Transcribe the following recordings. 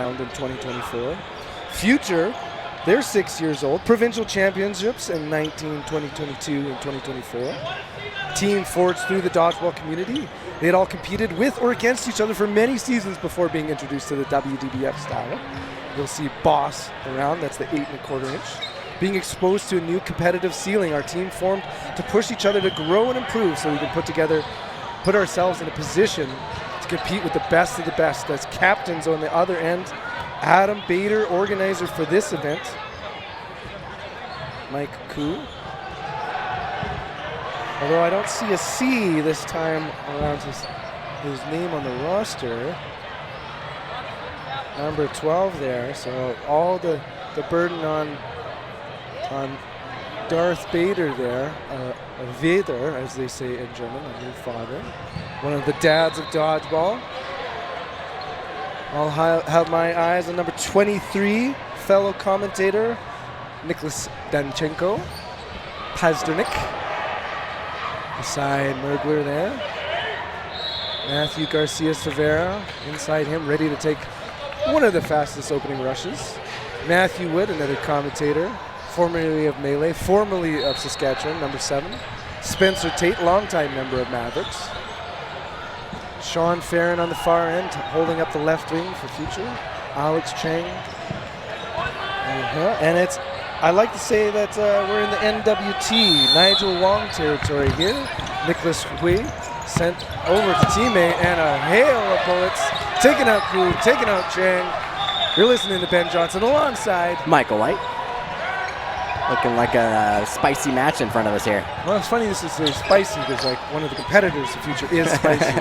crowned in 2024. Future, they're 6 years old. Provincial championships in 2022 and 2024. Team forged through the dodgeball community. They had all competed with or against each other for many seasons before being introduced to the WDBF style. You'll see Boss around, that's the 8 1/4 inch. Being exposed to a new competitive ceiling, our team formed to push each other to grow and improve so we can put ourselves in a position to compete with the best of the best. As captains on the other end, Adam Bader, organizer for this event. Mike Koo. Although I don't see a C this time around his name on the roster. Number 12 there, so all the burden on Darth Bader there, Vader, as they say in German, a new father. One of the dads of dodgeball. I'll have my eyes on number 23, fellow commentator, Nicholas Danchenko, Pazdernik. Beside Mergler there. Matthew Garcia Severa inside him, ready to take one of the fastest opening rushes. Matthew Wood, another commentator, formerly of Melee, formerly of Saskatchewan, number 7. Spencer Tate, longtime member of Mavericks. Sean Farron on the far end, holding up the left wing for Future. Alex Chang. And I like to say that we're in the NWT, Nigel Wong territory here. Nicholas Hui sent over to teammate and a hail of bullets. Taking out Koo, taking out Chang. You're listening to Ben Johnson alongside Michael White. Looking like a spicy match in front of us here. Well, it's funny this is so spicy because like one of the competitors of Future is spicy.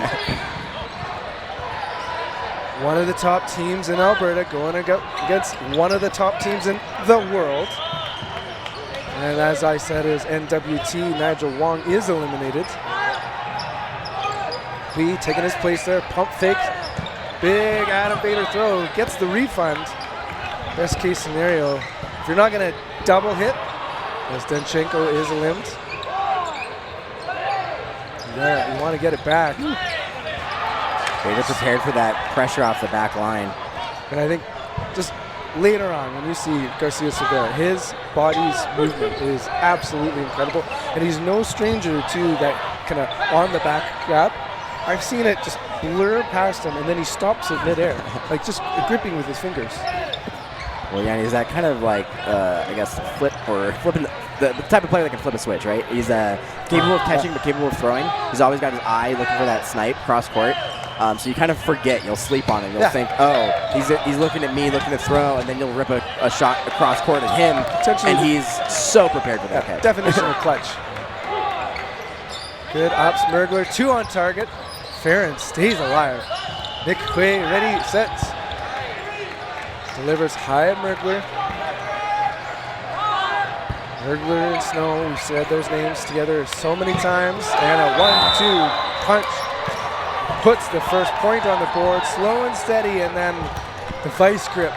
One of the top teams in Alberta going against one of the top teams in the world. And as I said, is NWT, Nigel Wong is eliminated. Lee taking his place there, pump fake. Big Adam Bader throw, gets the refund. Best case scenario, if you're not gonna double hit, as Danchenko is eliminated. Yeah, you want to get it back. Bader prepared for that pressure off the back line. And I think just later on, when you see Garcia Severa, his body's movement is absolutely incredible. And he's no stranger to that kind of on the back grab. I've seen it just blur past him, and then he stops it midair, like just gripping with his fingers. Well, yeah, he's that kind of like, I guess, flipping the type of player that can flip a switch, right? He's capable of catching, but capable of throwing. He's always got his eye looking for that snipe cross court. So you kind of forget. You'll sleep on it. You'll think, oh, he's looking at me, looking to throw, and then you'll rip a shot across court at him, and he's so prepared for that catch. Definition of clutch. Good ops, Mergler, 2 on target. Farron stays alive. Nick Hui, ready, set. Delivers high at Mergler. Mergler and Snow, we've said those names together so many times. And a 1-2 punch puts the first point on the board, slow and steady, and then the vice grip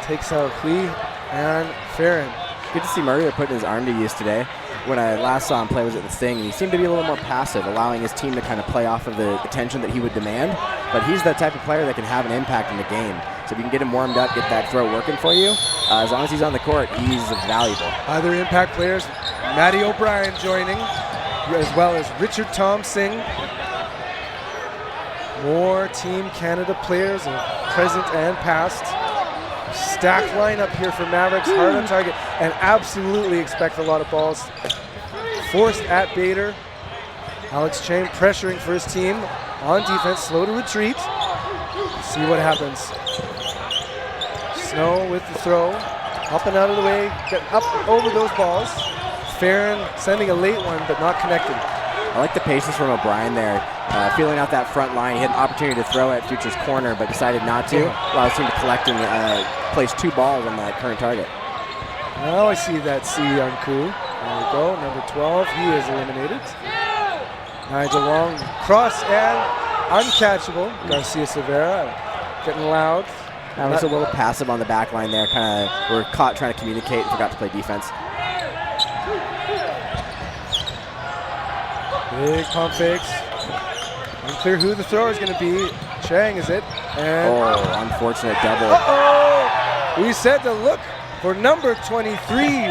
takes out Hui and Farron. Good to see Mergler putting his arm to use today. When I last saw him play was at the Sting, and he seemed to be a little more passive, allowing his team to kind of play off of the attention that he would demand. But he's that type of player that can have an impact in the game. So if you can get him warmed up, get that throw working for you, as long as he's on the court, he's valuable. Other impact players, Matty O'Brien joining, as well as Richard Thompson. More Team Canada players, present and past. Stacked lineup here for Mavericks, hard on target, and absolutely expect a lot of balls. Forced at Bader. Alex Chang pressuring for his team on defense, slow to retreat. See what happens. Snow with the throw, up and out of the way, getting up over those balls. Farron sending a late one, but not connecting. I like the patience from O'Brien there, feeling out that front line. He had an opportunity to throw at Future's corner, but decided not to. Allows him to collect and place 2 balls on that current target. Now I see that C on Koo. There we go, number 12, he is eliminated. Nigel Wong, cross and uncatchable. Garcia Severa getting loud. I was a little passive on the back line there, kind of were caught trying to communicate and forgot to play defense. Big pump fakes. Unclear who the thrower is going to be. Chang, is it? And unfortunate double. We said to look for number 23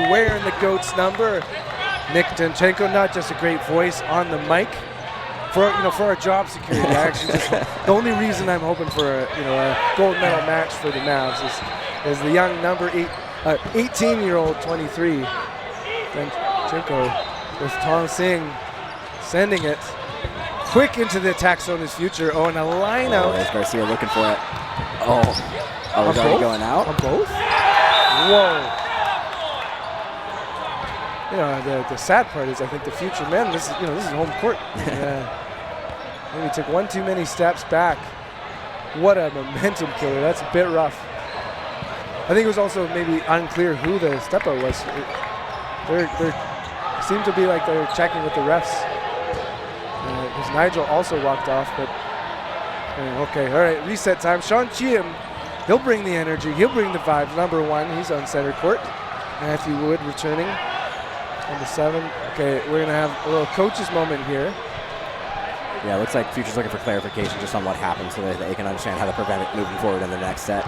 wearing the GOAT's number. Nick Danchenko, not just a great voice on the mic, for our job security. I actually the only reason I'm hoping for a gold medal match for the Mavs is the young number 18-year-old 23 Danchenko with Tom Singh sending it quick into the attack zone is Future. And a line out. There's Garcia looking for it. He's already going out? On both? Whoa. The sad part is I think the Future men, this is home court. Maybe took one too many steps back. What a momentum killer. That's a bit rough. I think it was also maybe unclear who the step out was. They seem to be like they're checking with the refs. Because Nigel also walked off, but okay, all right, reset time. Sean Cheam, he'll bring the energy, he'll bring the vibe. Number 1, he's on center court. Matthew Wood returning on the 7. Okay, we're gonna have a little coach's moment here. Yeah, it looks like Future's looking for clarification just on what happened so that they can understand how to prevent it moving forward in the next set.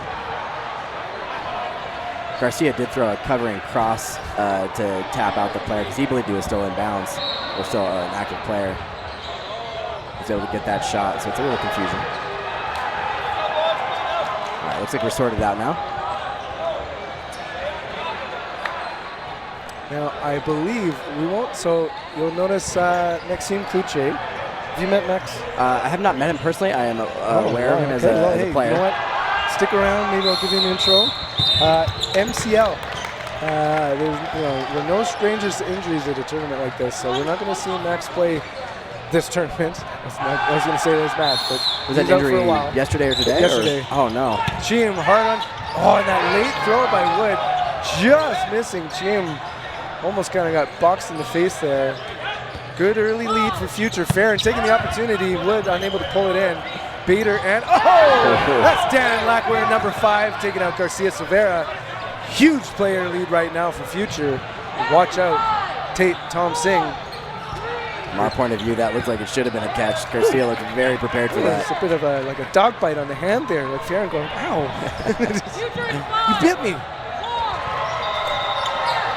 Garcia did throw a covering cross to tap out the player because he believed he was still in bounds or still an active player. He was able to get that shot, so it's a little confusion. All right, looks like we're sorted out now. Now, I believe we won't, so you'll notice Maxime Cloutier. Have you met Max? I have not met him personally. I am aware of him as a player. You know what? Stick around, maybe I'll give you an intro. MCL. We're no strangers to injuries at a tournament like this, so we're not going to see Max play this tournament. I was going to say this match, but was that injury yesterday or today? Yesterday. Oh, no. Chiem hard on. And that late throw by Wood, just missing. Chiem almost kind of got boxed in the face there. Good early lead for Future. Farron taking the opportunity. Wood unable to pull it in. Bader and that's Dan Lackware, number 5, taking out Garcia Silveira. Huge player lead right now for Future. Watch out, Tate Tom Singh. From our point of view, that looked like it should have been a catch. Garcia looked very prepared for that. It's a bit of a dog bite on the hand there. Like Farron going, ow. You bit me.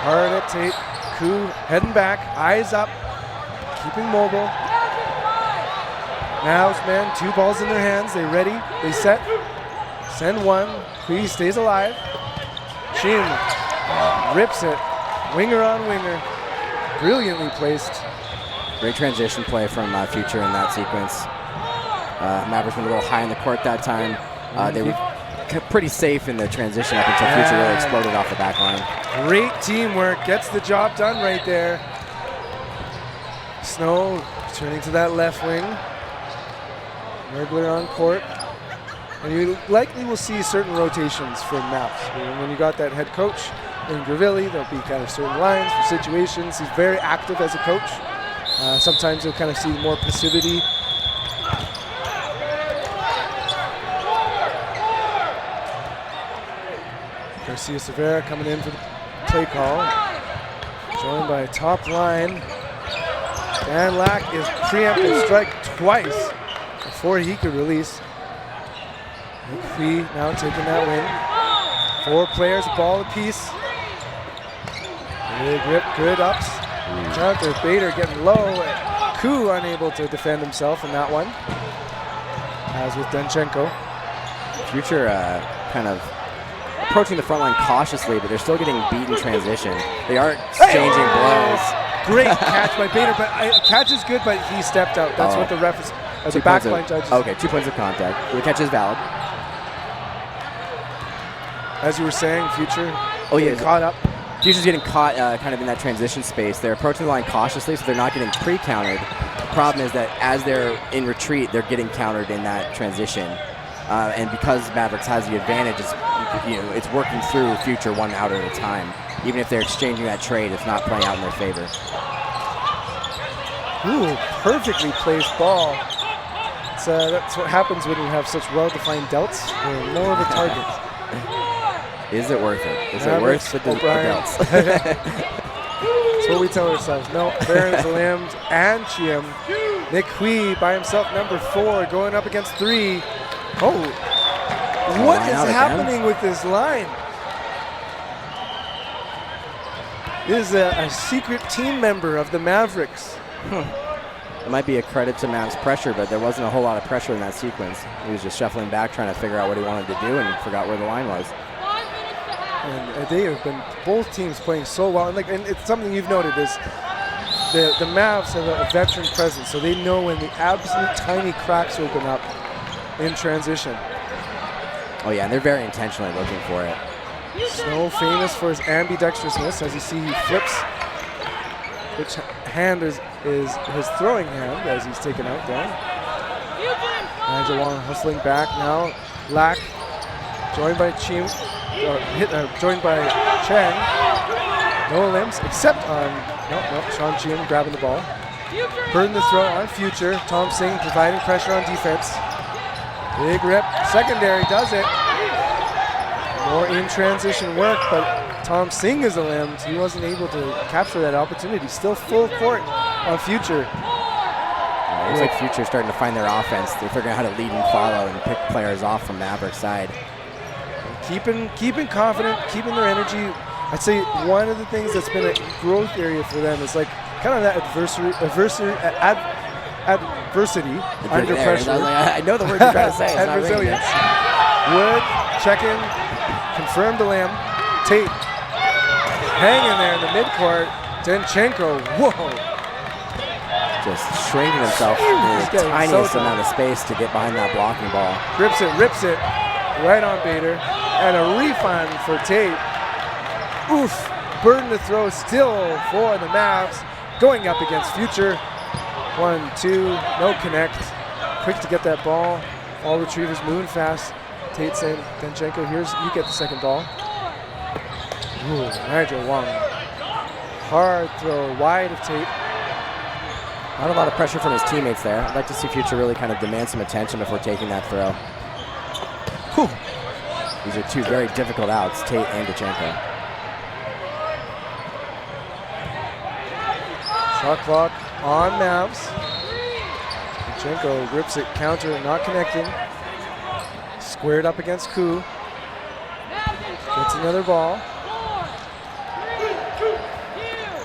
Hard at Tate. Koo heading back, eyes up, keeping mobile. Mavs, man, 2 balls in their hands. They ready, they set. Send 1. Kui stays alive. Chiem rips it. Winger on winger. Brilliantly placed. Great transition play from Future in that sequence. Mavericks went a little high in the court that time. They were pretty safe in the transition up until Future really exploded off the back line. Great teamwork. Gets the job done right there. Snow turning to that left wing. Mergler on court. And you likely will see certain rotations from Mavs. When you got that head coach in Gravilli, there'll be kind of certain lines for situations. He's very active as a coach. Sometimes you'll kind of see more passivity. Garcia Silveira coming in for the play call. Joined by top line. Dan Lack is preemptive strike twice before he could release. Kui now taking that win. 4 players, a ball apiece. Big rip, good ups. Jonathan Bader getting low. Koo unable to defend himself in that one. As with Danchenko. Future kind of approaching the front line cautiously, but they're still getting beat in transition. They are exchanging blows. Great catch by Bader, but catch is good, but he stepped out. That's what the ref is, as a backline judge. Okay, 2 points of contact. The catch is valid. As you were saying, Future caught up. Future's getting caught kind of in that transition space. They're approaching the line cautiously, so they're not getting pre-countered. The problem is that as they're in retreat, they're getting countered in that transition. And because Mavericks has the advantage, it's working through Future 1 out at a time. Even if they're exchanging that trade, it's not playing out in their favor. Ooh, perfectly placed ball. That's what happens when you have such well-defined delts. You're more of a target. Is it worth it? Is it worth the delts? That's what we tell ourselves. No, Barron's limbed and Chiem. Nick Kui by himself, number 4, going up against 3. What line is out happening with this line? This is a secret team member of the Mavericks. It might be a credit to Mav's pressure, but there wasn't a whole lot of pressure in that sequence. He was just shuffling back, trying to figure out what he wanted to do, and forgot where the line was. And they have been, both teams playing so well. And it's something you've noted is the Mavs have a veteran presence, so they know when the absolute tiny cracks open up in transition. Oh yeah, and they're very intentionally looking for it. Snow famous for his ambidextrousness. As you see, he flips which hand is his throwing hand as he's taken out there. Nigel Wong hustling back now. Lack joined by joined by Chang. No limbs except on Sean Chim grabbing the ball. Burden the throw on Future. Tom Singh providing pressure on defense. Big rip. Secondary does it. More in transition work, but Tom Singh is limbed. He wasn't able to capture that opportunity. Still full court on Future. Yeah, looks like Future starting to find their offense. They're figuring out how to lead and follow and pick players off from Mavericks side. Keeping confident, keeping their energy. I'd say one of the things that's been a growth area for them is like kind of that adversity under pressure. I know the word you're trying to say. And resilience. Wood, check in, confirm the limb. Tate hanging there in the midcourt. Danchenko, whoa. Just shrinking himself in the tiniest amount of space to get behind that blocking ball. Rips it, right on Bader. And a refund for Tate. Oof, burden to throw still for the Mavs. Going up against Future. 1, 2, no connect. Quick to get that ball. All retrievers moving fast. Tate saying, Danchenko, you get the second ball. Ooh, Nigel Wong. Hard throw, wide of Tate. Not a lot of pressure from his teammates there. I'd like to see Future really kind of demand some attention before taking that throw. Whew. These are two very difficult outs, Tate and Danchenko. Shot clock on Mavs. Danchenko rips it, counter, not connecting. Squared up against Koo. Gets another ball.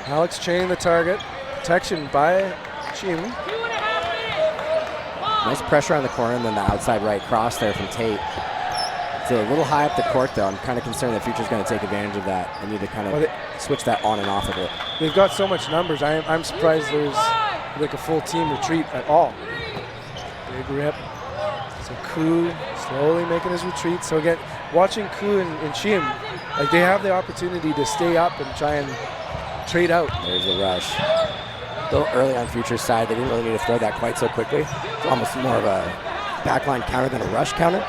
Alex Chain the target. Protection by Chim. Nice pressure on the corner and then the outside right cross there from Tate. It's a little high up the court though. I'm kind of concerned that Future's going to take advantage of that. They need to kind of switch that on and off a bit. They've got so much numbers. I'm surprised there's like a full team retreat at all. Big rip. So Koo slowly making his retreat. So again, watching Koo and Chim, like they have the opportunity to stay up and try and trade out. There's a rush. A little early on Future's side. They didn't really need to throw that quite so quickly. It's almost more of a backline counter than a rush counter.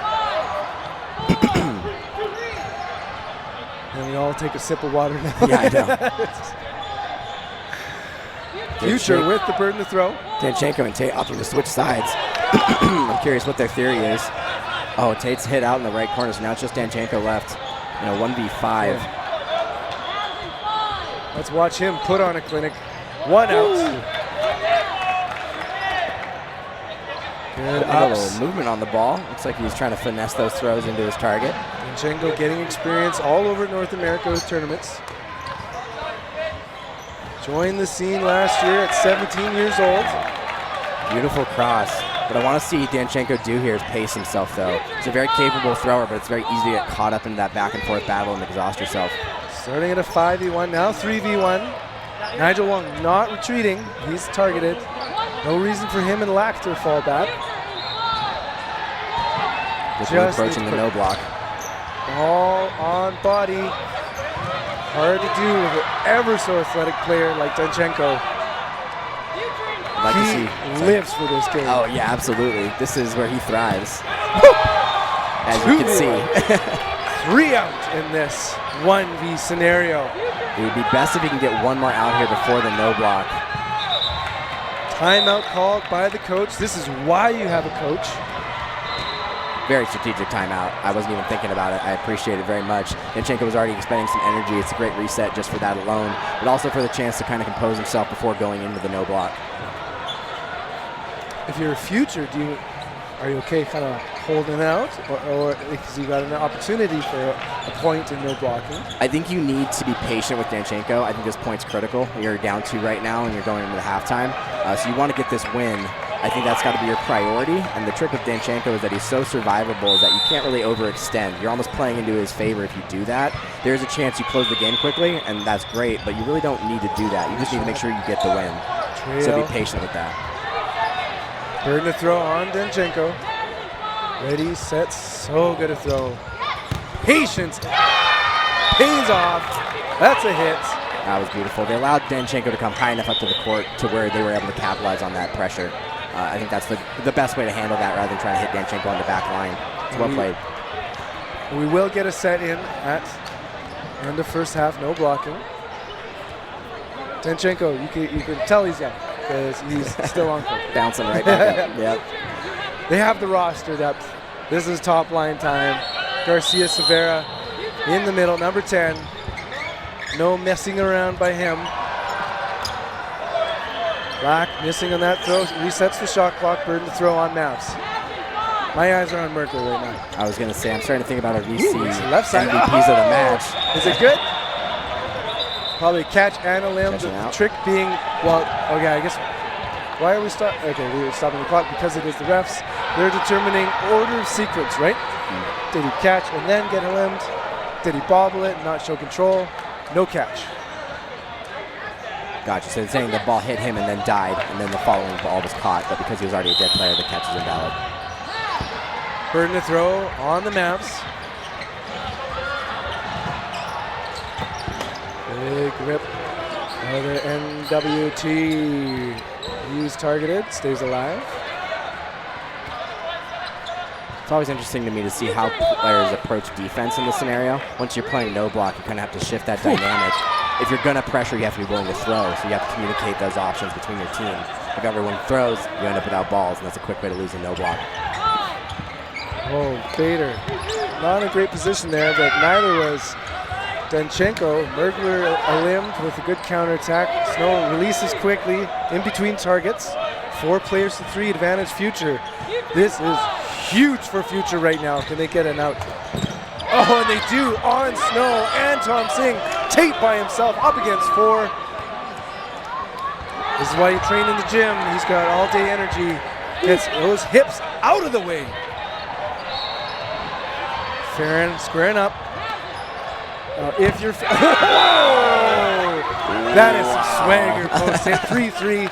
And we all take a sip of water now. Yeah, I know. Future with the burden to throw. Danchenko and Tate opting to switch sides. I'm curious what their theory is. Oh, Tate's hit out in the right corner, so now it's just Danchenko left in a 1v5. Yeah. Let's watch him put on a clinic. One out. Good A ups. little movement on the ball. Looks like he's trying to finesse those throws into his target. Danchenko getting experience all over North America with tournaments. Joined the scene last year at 17 years old. Beautiful cross. What I want to see Danchenko do here is pace himself, though. He's a very capable thrower, but it's very easy to get caught up into that back and forth battle and exhaust yourself. Starting at a 5v1, now 3v1. Nigel Wong not retreating. He's targeted. No reason for him and Lack to fall back. Just approaching the no block. All on body. Hard to do with an ever so athletic player like Danchenko. Like he lives for this game. Oh yeah, absolutely. This is where he thrives. As you can see. 3 out in this 1v scenario. It would be best if he can get one more out here before the no block. Timeout called by the coach. This is why you have a coach. Very strategic timeout. I wasn't even thinking about it. I appreciate it very much. Danchenko was already expending some energy. It's a great reset just for that alone, but also for the chance to kind of compose himself before going into the no block. If you're a Future, Are you okay kind of holding out, or because you got an opportunity for a point and no blocking? I think you need to be patient with Danchenko. I think this point's critical. You're down 2 right now, and you're going into the halftime. So you want to get this win. I think that's got to be your priority. And the trick with Danchenko is that he's so survivable is that you can't really overextend. You're almost playing into his favor if you do that. There's a chance you close the game quickly, and that's great, but you really don't need to do that. You just need to make sure you get the win. So be patient with that. Burden to throw on Danchenko. Ready, set, so good a throw. Patience pays off. That's a hit. That was beautiful. They allowed Danchenko to come high enough up to the court to where they were able to capitalize on that pressure. I think that's the best way to handle that rather than trying to hit Danchenko on the back line. It's well played. We will get a set in at end of first half, no blocking. Danchenko, you can tell he's young because he's still on court. Bouncing right back up. Yep. They have the roster depth. This is top line time. Garcia Severa in the middle, number 10. No messing around by him. Black missing on that throw. Resets the shot clock. Burden to throw on Mavs. My eyes are on Merkel right now. I was going to say, I'm starting to think about our VC left side. MVPs of the match. Is it good? Probably catch and a limb. The trick being, well, okay, I guess. Why are we stopping? Okay, we were stopping the clock because it is the refs. They're determining order of sequence, right? Did he catch and then get limbed? Did he bobble it and not show control? No catch. Gotcha. So they're saying the ball hit him and then died, and then the following ball was caught, but because he was already a dead player, the catch is invalid. Burden to throw on the Mavs. Big rip. Another NWT. He's targeted, stays alive. It's always interesting to me to see how players approach defense in this scenario. Once you're playing no block, you kind of have to shift that dynamic. If you're going to pressure, you have to be willing to throw, so you have to communicate those options between your team. If everyone throws, you end up without balls, and that's a quick way to lose a no block. Oh, Bader. Not in a great position there, but neither was Danchenko. Mergler limbed with a good counterattack. Snow releases quickly in between targets. 4 players to 3 advantage Future. This is huge for Future right now. Can they get an out? Oh, and they do on Snow and Tom Singh. Tate by himself up against 4. This is why you train in the gym. He's got all day energy. Gets those hips out of the way. Farron squaring up. If you're, that is some swagger post hit. 3-3.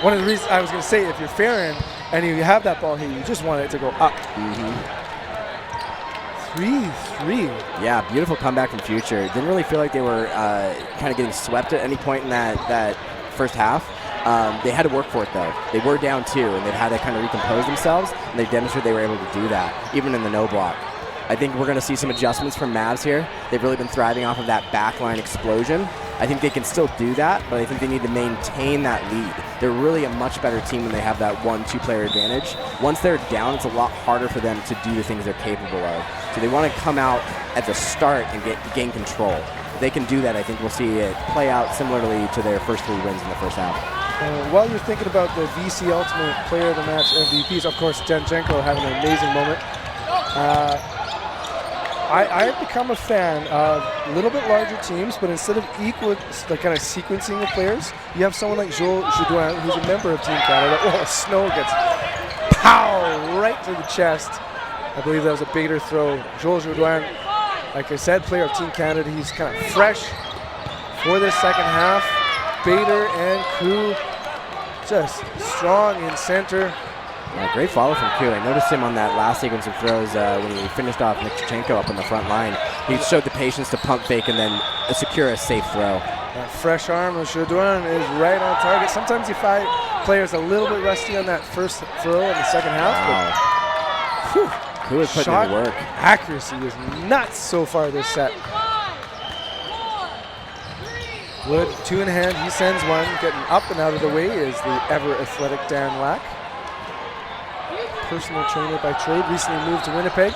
One of the reasons I was going to say, if you're Farron and you have that ball here, you just want it to go up. 3-3. Yeah, beautiful comeback from Future. Didn't really feel like they were kind of getting swept at any point in that first half. They had to work for it, though. They were down 2, and they've had to kind of recompose themselves, and they demonstrated they were able to do that, even in the no block. I think we're going to see some adjustments from Mavs here. They've really been thriving off of that backline explosion. I think they can still do that, but I think they need to maintain that lead. They're really a much better team when they have that 1-2 player advantage. Once they're down, it's a lot harder for them to do the things they're capable of. So they want to come out at the start and gain control. If they can do that, I think we'll see it play out similarly to their first 3 wins in the first half. While you're thinking about the VC Ultimate Player of the Match MVPs, of course, Danchenko having an amazing moment. I've become a fan of a little bit larger teams, but instead of equal, like kind of sequencing of players, you have someone like Joel Jodoin, who's a member of Team Canada. Oh, Snow gets pow right to the chest. I believe that was a Bader throw. Joel Jodoin, like I said, player of Team Canada. He's kind of fresh for this second half. Bader and Koo just strong in center. Yeah, great follow from Koo. I noticed him on that last sequence of throws when he finished off Nikitchenko up on the front line. He showed the patience to pump fake and then secure a safe throw. That fresh arm of Jodoin is right on target. Sometimes you find players a little bit rusty on that first throw in the second half. Wow. But Koo is putting in the work. Accuracy is nuts so far this set. Wood, 2 in hand, he sends one. Getting up and out of the way is the ever-athletic Dan Lack. Personal trainer by trade, recently moved to Winnipeg.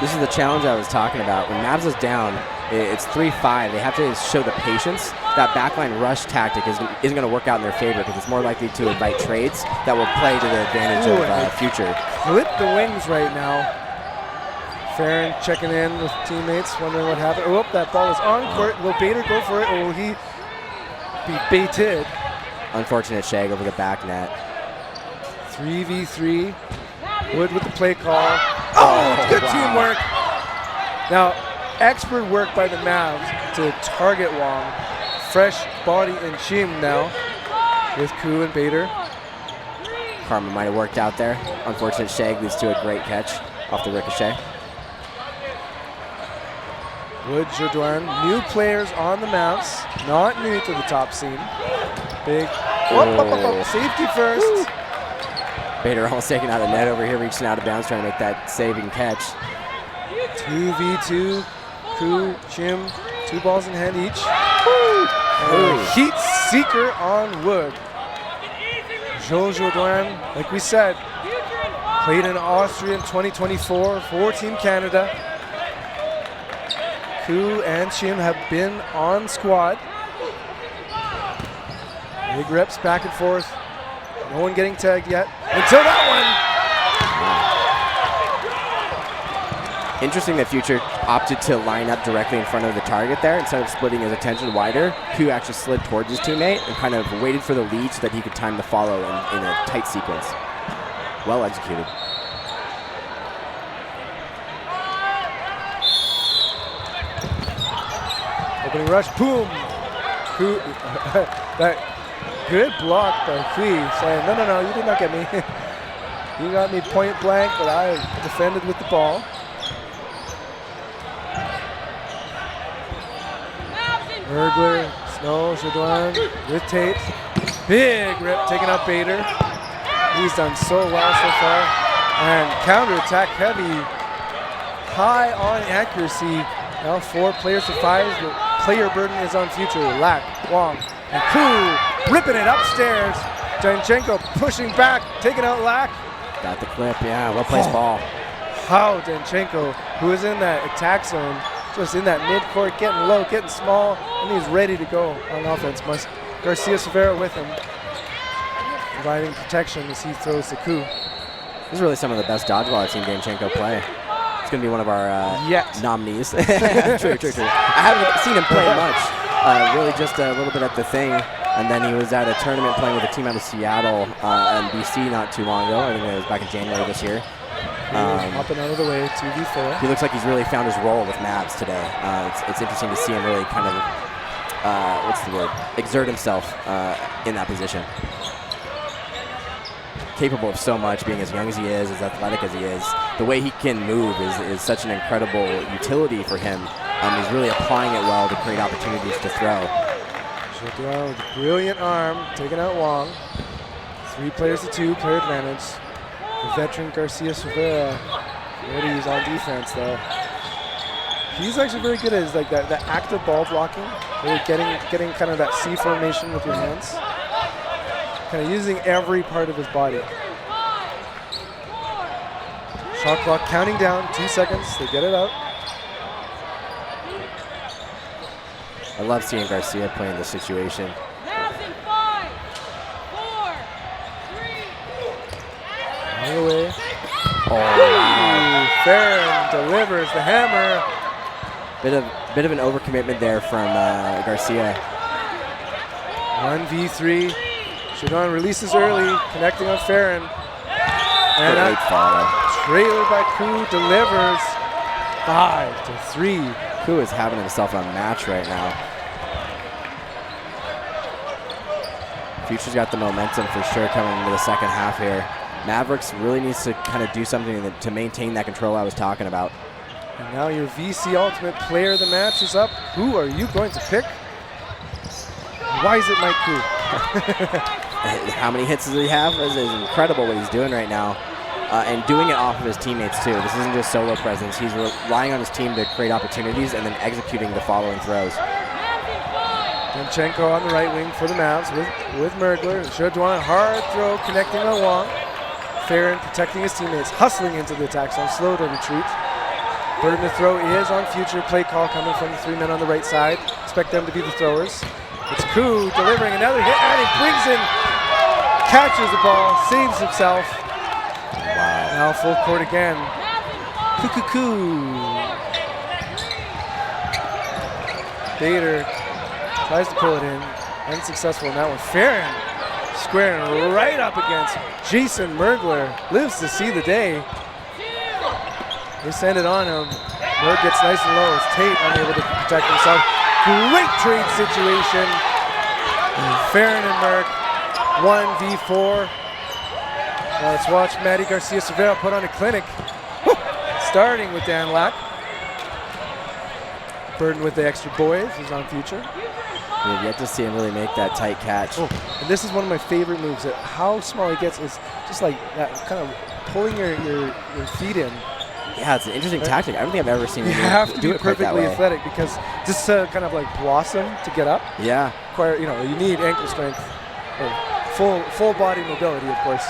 This is the challenge I was talking about. When Mavs is down, it's 3-5. They have to show the patience. That backline rush tactic isn't going to work out in their favor because it's more likely to invite trades that will play to the advantage of Future. Clip the wings right now. Farron checking in with teammates, wondering what happened. Oh, that ball is on court. Will Bader go for it, or will he be baited? Unfortunate shag over the back net. 3v3. Wood with the play call. Oh, good teamwork. Now, expert work by the Mavs to target Wong. Fresh body in Chim now with Koo and Bader. Karma might have worked out there. Unfortunate shag leads to a great catch off the ricochet. Wood, Jodoin, new players on the Mavs, not new to the top scene. Big, safety first. Bader almost taking out the net over here, reaching out of bounds, trying to make that saving catch. 2v2, Koo, Chim, 2 balls in hand each. Heat seeker on Wood. Jodoin, like we said, played in Austria in 2024 for Team Canada. Koo and Chim have been on squad. Big reps back and forth. No one getting tagged yet until that one. Interesting that Future opted to line up directly in front of the target there instead of splitting his attention wider. Koo actually slid towards his teammate and kind of waited for the lead so that he could time the follow in a tight sequence. Well executed. Opening rush, boom! Koo, that good block by Hui, saying, no, you did not get me. You got me point blank, but I defended with the ball. Mergler, Snow, Jodoin with Tate. Big rip, taking out Bader. He's done so well so far. And counterattack heavy, high on accuracy. Now 4 players to 5. The player burden is on Future. Lack, Wong, and Koo ripping it upstairs. Danchenko pushing back, taking out Lack. Got the clip, yeah, well-placed ball. How Danchenko, who is in that attack zone, just in that mid-court, getting low, getting small, and he's ready to go on offense. Garcia Severa with him, providing protection as he throws to Koo. This is really some of the best dodgeball I've seen Danchenko play. It's going to be one of our nominees. True. I haven't seen him play much. Really just a little bit at the thing. And then he was at a tournament playing with a team out of Seattle and BC not too long ago. I think it was back in January this year. Hopping out of the way, 2v4. He looks like he's really found his role with Mavs today. It's interesting to see him really kind of, exert himself in that position. Capable of so much, being as young as he is, as athletic as he is. The way he can move is such an incredible utility for him. He's really applying it well to create opportunities to throw. Jodoin with a brilliant arm, taking out Wong. 3 players to 2, player advantage. The veteran Garcia Severa, ready, he's on defense though. He's actually very good at his, like that active ball blocking, really getting kind of that C formation with your hands. Kind of using every part of his body. Shot clock counting down, 2 seconds, they get it out. I love seeing Garcia play in this situation. 5, 4, 3. On the way. Oh, wow. Farron delivers the hammer. Bit of an overcommitment there from Garcia. 1v3. Jodoin releases early, connecting on Farron. And Great follow. Trailer by Koo delivers 5-3. Koo is having himself a match right now. Future's got the momentum for sure coming into the second half here. Mavericks really needs to kind of do something to maintain that control I was talking about. And now your VC Ultimate Player of the Match is up. Who are you going to pick? Why is it Mike Koo? How many hits does he have? It's incredible what he's doing right now. And doing it off of his teammates too. This isn't just solo presence. He's relying on his team to create opportunities and then executing the following throws. Danchenko on the right wing for the Mavs with Mergler. Jodoin, hard throw connecting on Wong. Farron protecting his teammates, hustling into the attack zone, slow to retreat. Burden to throw is on Future. Play call coming from the 3 men on the right side. Expect them to be the throwers. It's Koo delivering another hit, and he brings in, catches the ball, saves himself. Wow. Now full court again. Koo. Bader tries to pull it in. Unsuccessful in that one. Farron squaring right up against Jason Mergler. Lives to see the day. They send it on him. Merg gets nice and low. It's Tate unable to protect himself. Great trade situation. Farron and Merg, 1v4. Now let's watch Maddie Garcia Cervera put on a clinic. Starting with Dan Lack. Burden with the extra boys is on Future. We've yet to see him really make that tight catch. Oh, and this is one of my favorite moves. How small he gets is just like that, kind of pulling your feet in. Yeah, it's an interesting tactic. I don't think I've ever seen You him have to do be it quite that perfectly way. athletic because just to kind of like blossom to get up, Yeah. you need ankle strength, or full body mobility, of course.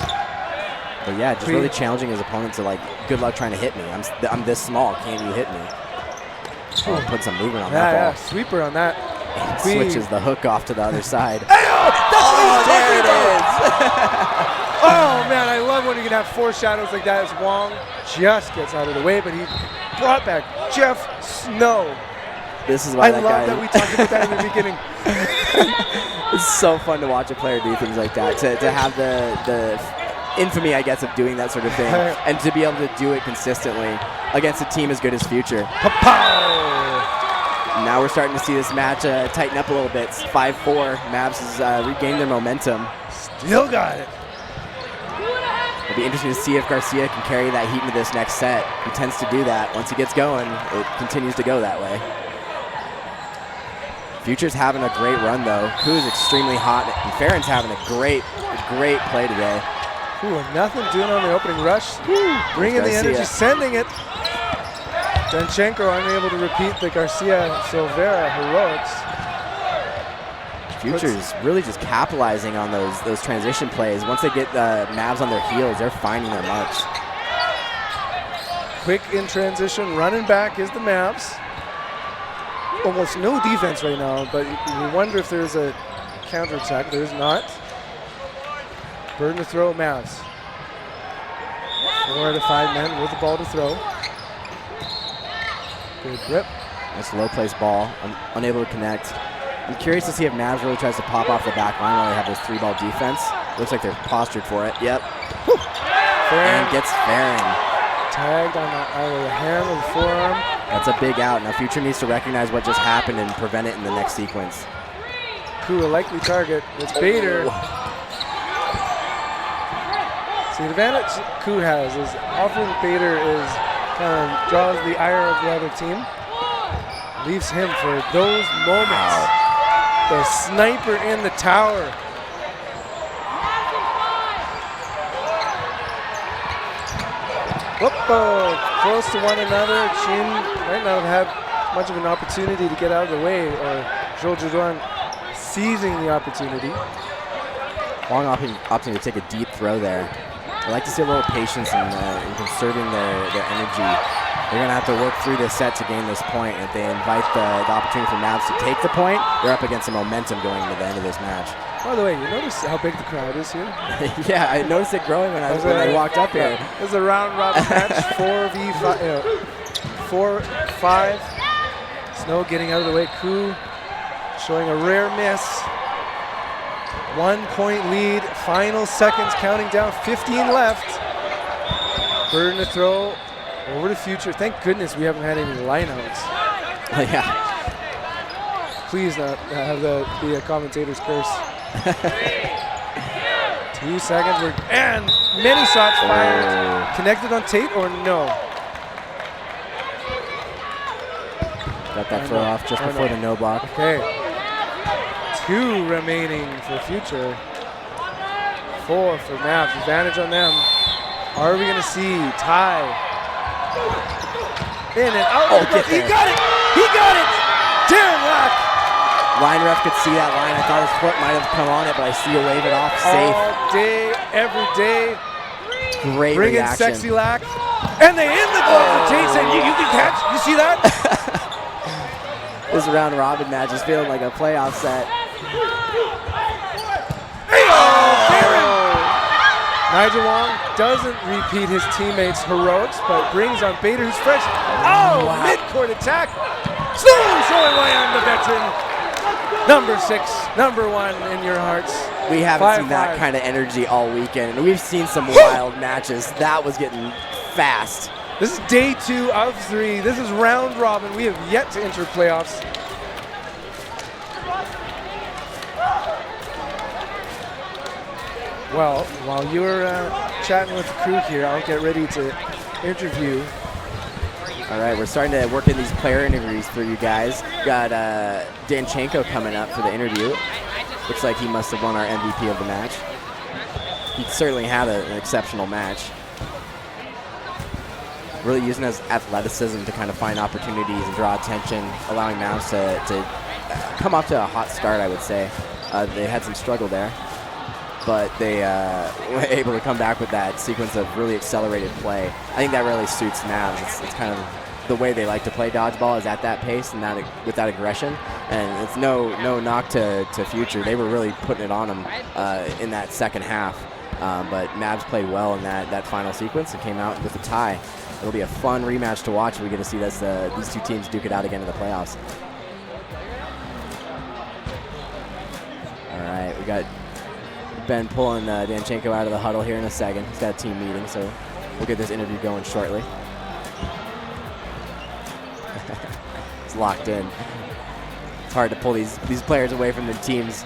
But yeah, just really challenging his opponent to like, good luck trying to hit me. I'm this small. Can you hit me? Oh, put some movement on that ball. Yeah, sweeper on that. And switches the hook off to the other side. Oh, there it is. Oh man, I love when you can have foreshadows like that as Wong just gets out of the way, but he brought back Jeff Snow. This is why I that love guy. that we talked about that in the beginning. It's so fun to watch a player do things like that. To have the infamy, I guess, of doing that sort of thing, and to be able to do it consistently against a team as good as Future. Now we're starting to see this match tighten up a little bit. It's 5-4. Mavs has regained their momentum. Still got it. It'll be interesting to see if Garcia can carry that heat into this next set. He tends to do that. Once he gets going, it continues to go that way. Future's having a great run, though. Koo's extremely hot, and Farron's having a great play today. Ooh, nothing doing on the opening rush. Bringing the energy, sending it. Danchenko unable to repeat the Garcia Silvera heroics. Future's really just capitalizing on those transition plays. Once they get the Mavs on their heels, they're finding their marks. Quick in transition, running back is the Mavs. Almost no defense right now, but you wonder if there's a counterattack. There's not. Burden to throw, Mavs. 4 out of 5 men with the ball to throw. Good grip. Nice low place ball, unable to connect. I'm curious to see if Mavs really tries to pop off the back line while they have this 3-ball defense. Looks like they're postured for it. Yep. And gets Farron. Tagged on either the hand or the forearm. That's a big out. Now Future needs to recognize what just happened and prevent it in the next sequence. Koo, a likely target. It's Bader. See, the advantage Koo has is often Bader draws the ire of the other team. Leaves him for those moments. Wow. The sniper in the tower. Whoop-oh, close to one another. Chin might not have had much of an opportunity to get out of the way, or Joel Juduan seizing the opportunity. Long opting to take a deep throw there. I like to see a little patience in conserving their energy. They're going to have to work through this set to gain this point. If they invite the opportunity for Mavs to take the point, they're up against some momentum going into the end of this match. By the way, you notice how big the crowd is here? Yeah, I noticed it growing when I walked up here. This is a round robin match, 4v5. Snow getting out of the way. Koo showing a rare miss. 1 point lead, final seconds counting down, 15 left. Burden to throw over to Future. Thank goodness we haven't had any lineouts. Oh, yeah. Please not have be a commentator's curse. 2 seconds, and many shots fired. Connected on Tate or no? Got that throw off just before the no block. Okay. 2 remaining for Future. 4 for Mavs. Advantage on them. Are we going to see tie? In and out. Oh, he got it! He got it! Darren Lack! Line ref could see that line. I thought his foot might have come on it, but I see you wave it off safe. All day, every day. Great Bring in reaction. Sexy Lack. And they in the gloves of Jason. You can catch. You see that? This round robin match is feeling like a playoff set. Nigel Wong doesn't repeat his teammates' heroics, but brings on Bader, who's fresh. Oh, Wow. mid-court attack. Slowly showing why I'm the veteran. Number 6, number 1 in your hearts. We haven't 5-5. seen that kind of energy all weekend. We've seen some wild matches. That was getting fast. This is day 2 of 3. This is round robin. We have yet to enter playoffs. Well, while you're chatting with the crew here, I'll get ready to interview. All right, we're starting to work in these player interviews for you guys. Got Danchenko coming up for the interview. Looks like he must have won our MVP of the match. He certainly had an exceptional match. Really using his athleticism to kind of find opportunities and draw attention, allowing Mavs to come off to a hot start, I would say. They had some struggle there, but they were able to come back with that sequence of really accelerated play. I think that really suits Mavs. It's kind of the way they like to play dodgeball, is at that pace and that with that aggression. And it's no knock to Future. They were really putting it on them in that second half. But Mavs played well in that final sequence and came out with a tie. It'll be a fun rematch to watch. We get to see these two teams duke it out again in the playoffs. All right, we got Ben pulling Danchenko out of the huddle here in a second. He's got a team meeting, so we'll get this interview going shortly. It's locked in. It's hard to pull these players away from the teams.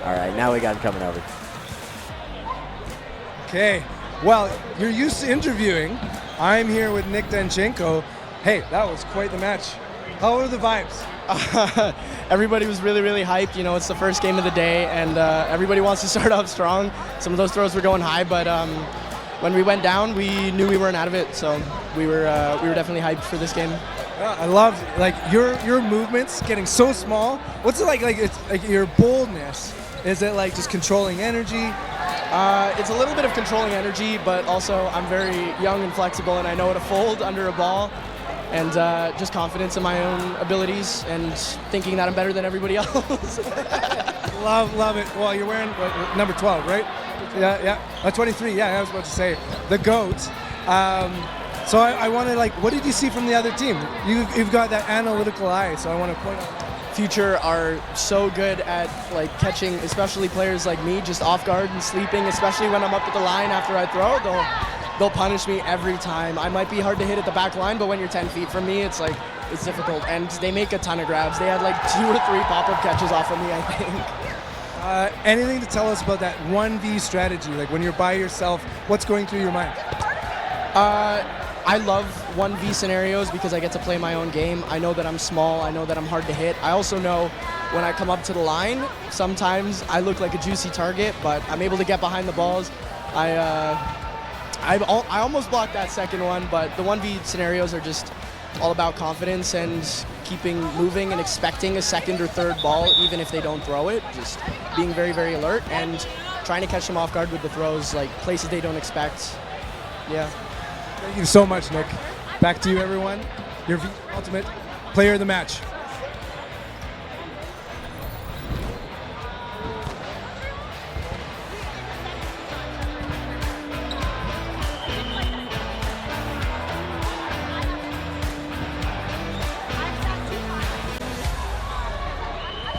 All right, now we got him coming over. Okay, well, you're used to interviewing. I'm here with Nick Danchenko. Hey, that was quite the match. How are the vibes? Everybody was really, really hyped. You know, it's the first game of the day, and everybody wants to start off strong. Some of those throws were going high, but when we went down, we knew we weren't out of it. So we were definitely hyped for this game. Yeah, I love like your movements getting so small. What's it like? Like it's like your boldness. Is it like just controlling energy? It's a little bit of controlling energy, but also I'm very young and flexible, and I know how to fold under a ball, and just confidence in my own abilities and thinking that I'm better than everybody else. Love it. Well, you're wearing number 12, right? Yeah. 23. Yeah, I was about to say the GOAT. So I wanted what did you see from the other team? You've got that analytical eye, so I want to point out. Future are so good at catching, especially players like me, just off guard and sleeping, especially when I'm up at the line after I throw. They'll punish me every time. I might be hard to hit at the back line, but when you're 10 feet from me, it's difficult. And they make a ton of grabs. They had 2 or 3 pop-up catches off of me, I think. Anything to tell us about that 1v strategy? Like when you're by yourself, what's going through your mind? I love 1v scenarios because I get to play my own game. I know that I'm small. I know that I'm hard to hit. I also know when I come up to the line, sometimes I look like a juicy target, but I'm able to get behind the balls. I almost blocked that second one, but the 1v scenarios are just all about confidence and keeping moving and expecting a second or third ball, even if they don't throw it. Just being very, very alert and trying to catch them off guard with the throws, places they don't expect. Yeah. Thank you so much, Nick. Back to you, everyone. Your Ultimate Player of the Match.